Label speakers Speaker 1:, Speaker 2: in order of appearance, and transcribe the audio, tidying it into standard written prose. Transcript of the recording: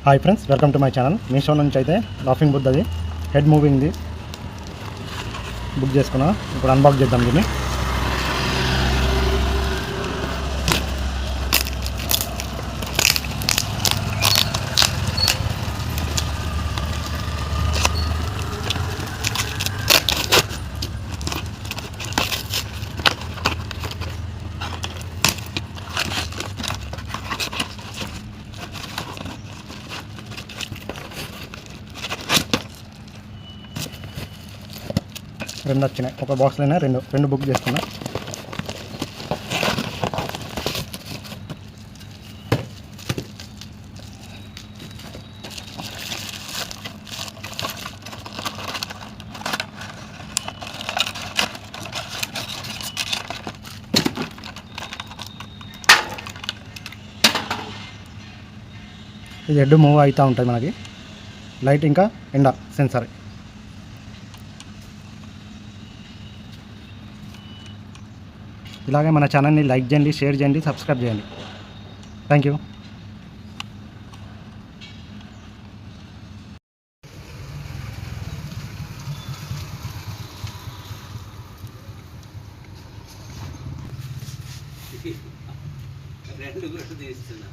Speaker 1: Hi friends, welcome to my channel. Meesho నుంచి అయితే laughing Buddha అది హెడ్ మూవింగ్ది బుక్ చేసుకున్నా. ఇప్పుడు అన్బాక్స్ చేద్దాం దీన్ని. రెండు వచ్చినాయి, ఒక బాక్స్లోనే రెండు బుక్ చేసుకున్నా. ఇది హెడ్ మూవ్ అవుతూ ఉంటుంది మనకి. లైట్ ఇంకా ఎండ సెన్సార్. ఇలాగే మన ఛానల్ని లైక్ చేయండి, షేర్ చేయండి, సబ్స్క్రైబ్ చేయండి. Thank you.
Speaker 2: రెండు కూడా తీస్తున్నా.